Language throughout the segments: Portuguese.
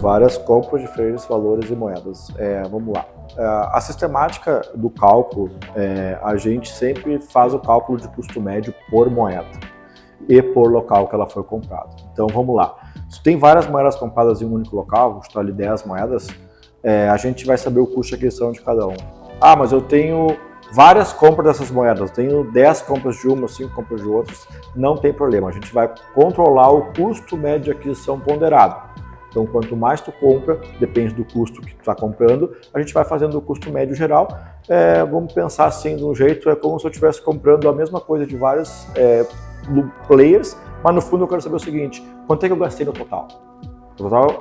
várias compras, diferentes valores e moedas. Vamos lá. A sistemática do cálculo, a gente sempre faz o cálculo de custo médio por moeda e por local que ela foi comprada. Então vamos lá. Se tem várias moedas compradas em um único local, vamos chutar ali 10 moedas, a gente vai saber o custo de aquisição de cada um. Ah, mas eu tenho várias compras dessas moedas, tenho 10 compras de uma, 5 compras de outras, não tem problema, a gente vai controlar o custo médio de aquisição ponderado. Então, quanto mais tu compra, depende do custo que tu está comprando, a gente vai fazendo o custo médio geral. Vamos pensar assim, de um jeito, é como se eu estivesse comprando a mesma coisa de vários players, mas no fundo eu quero saber o seguinte, quanto é que eu gastei no total?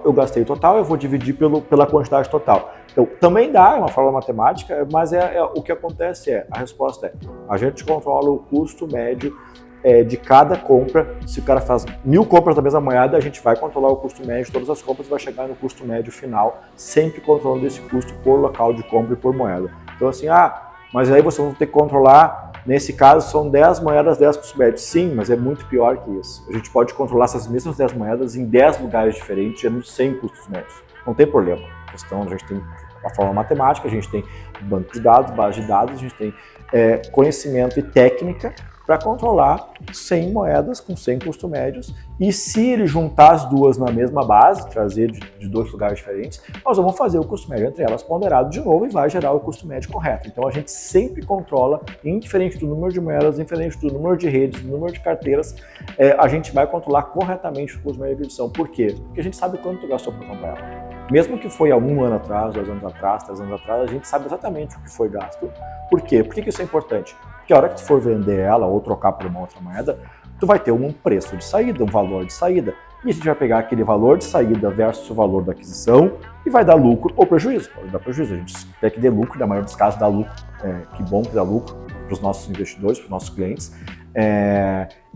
Eu gastei o total, eu vou dividir pela quantidade total. Então, também dá, é uma forma matemática, mas o que acontece a resposta a gente controla o custo médio de cada compra. Se o cara faz 1000 compras da mesma moeda, a gente vai controlar o custo médio de todas as compras e vai chegar no custo médio final, sempre controlando esse custo por local de compra e por moeda. Então assim, mas aí você vai ter que controlar, nesse caso são 10 moedas, 10 custos médios. Sim, mas é muito pior que isso. A gente pode controlar essas mesmas 10 moedas em 10 lugares diferentes, gerando 100 custos médios. Não tem problema. A questão, a gente tem a forma matemática, a gente tem banco de dados, base de dados, a gente tem conhecimento e técnica para controlar 100 moedas com 100 custos médios, e se ele juntar as duas na mesma base, trazer de dois lugares diferentes, nós vamos fazer o custo médio entre elas ponderado de novo e vai gerar o custo médio correto. Então a gente sempre controla, indiferente do número de moedas, indiferente do número de redes, do número de carteiras, a gente vai controlar corretamente o custo médio de aquisição. Por quê? Porque a gente sabe quanto tu gastou para comprar ela. Mesmo que foi há 1 ano atrás, 2 anos atrás, 3 anos atrás, a gente sabe exatamente o que foi gasto. Por quê? Por que isso é importante? Porque a hora que tu for vender ela ou trocar por uma outra moeda, tu vai ter um preço de saída, um valor de saída. E a gente vai pegar aquele valor de saída versus o valor da aquisição e vai dar lucro ou prejuízo. Pode dar prejuízo, a gente quer que dê lucro, na maioria dos casos dá lucro. Que bom que dá lucro para os nossos investidores, para os nossos clientes.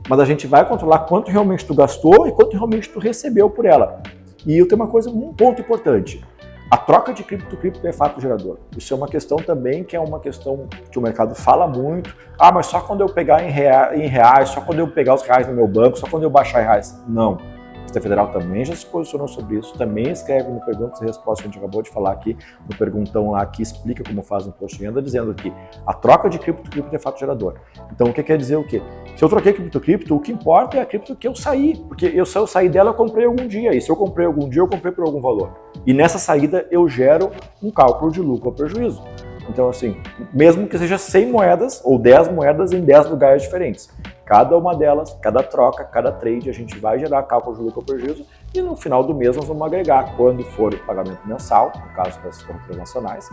Mas a gente vai controlar quanto realmente tu gastou e quanto realmente tu recebeu por ela. E eu tenho um ponto importante. A troca de cripto é fato gerador. Isso é uma questão também que é uma questão que o mercado fala muito. Mas só quando eu pegar em reais, só quando eu pegar os reais no meu banco, só quando eu baixar em reais. Não. A Receita Federal também já se posicionou sobre isso, também escreve no Perguntas e Respostas que a gente acabou de falar aqui, no Perguntão lá, que explica como faz o imposto de renda, dizendo que a troca de cripto é fato gerador. Então, o que quer dizer o quê? Se eu troquei cripto, o que importa é a cripto que eu saí, porque se eu sair dela, eu comprei algum dia, e se eu comprei algum dia, eu comprei por algum valor. E nessa saída, eu gero um cálculo de lucro ou prejuízo. Então, assim, mesmo que seja 100 moedas ou 10 moedas em 10 lugares diferentes, cada uma delas, cada troca, cada trade, a gente vai gerar cálculo de lucro ou prejuízo e no final do mês nós vamos agregar, quando for o pagamento mensal, no caso das compras nacionais,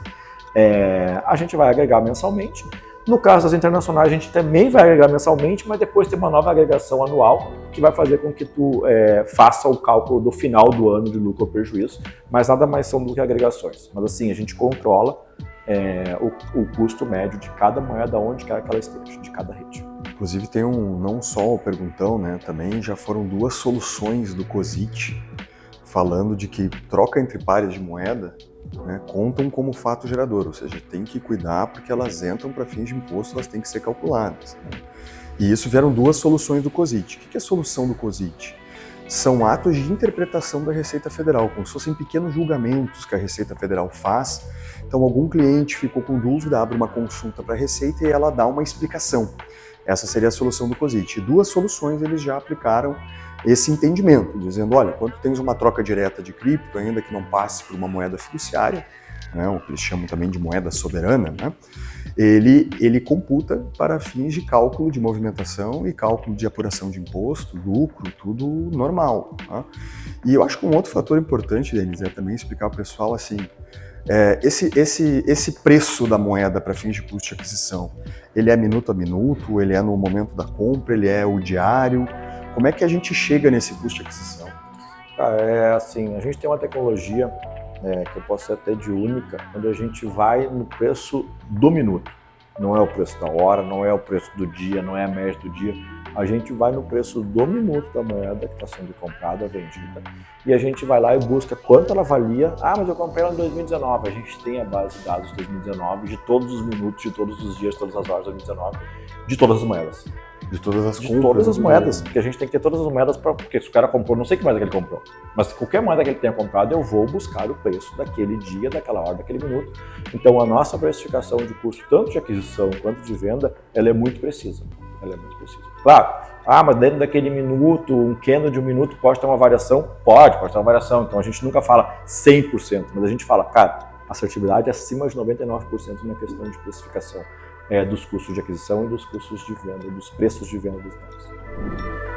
a gente vai agregar mensalmente. No caso das internacionais, a gente também vai agregar mensalmente, mas depois tem uma nova agregação anual que vai fazer com que tu faça o cálculo do final do ano de lucro ou prejuízo, mas nada mais são do que agregações. Mas assim, a gente controla o custo médio de cada moeda, onde quer que ela esteja, de cada rede. Inclusive tem não só o Perguntão, né, também já foram 2 soluções do COSIT falando de que troca entre pares de moeda, né, contam como fato gerador, ou seja, tem que cuidar porque elas entram para fins de imposto, elas têm que ser calculadas. Né? E isso vieram 2 soluções do COSIT. O que é a solução do COSIT? São atos de interpretação da Receita Federal, como se fossem pequenos julgamentos que a Receita Federal faz. Então, algum cliente ficou com dúvida, abre uma consulta para a Receita e ela dá uma explicação. Essa seria a solução do COSIT. E 2 soluções eles já aplicaram esse entendimento, dizendo, olha, quando tens uma troca direta de cripto, ainda que não passe por uma moeda fiduciária, né, o que eles chamam também de moeda soberana, né, ele computa para fins de cálculo de movimentação e cálculo de apuração de imposto, lucro, tudo normal. Tá? E eu acho que um outro fator importante, Denis, é também explicar ao pessoal assim, esse preço da moeda para fins de custo de aquisição, ele é minuto a minuto, ele é no momento da compra, ele é o diário? Como é que a gente chega nesse custo de aquisição? Assim, a gente tem uma tecnologia que eu posso ser até de única, onde a gente vai no preço do minuto. Não é o preço da hora, não é o preço do dia, não é a média do dia. A gente vai no preço do minuto da moeda que está sendo comprada, vendida, e a gente vai lá e busca quanto ela valia. Mas eu comprei ela em 2019. A gente tem a base de dados de 2019, de todos os minutos, de todos os dias, todas as horas de 2019, de todas as moedas. De todas as de compras. todas as moedas, porque a gente tem que ter todas as moedas, porque se o cara comprou, não sei que moeda que ele comprou, mas qualquer moeda que ele tenha comprado, eu vou buscar o preço daquele dia, daquela hora, daquele minuto. Então a nossa precificação de custo, tanto de aquisição quanto de venda, ela é muito precisa. Ela é muito precisa. Claro, mas dentro daquele minuto, um candle de um minuto pode ter uma variação? Pode ter uma variação. Então a gente nunca fala 100%, mas a gente fala, cara, assertividade é acima de 99% na questão de precificação dos custos de aquisição e dos custos de venda, dos preços de venda dos dados.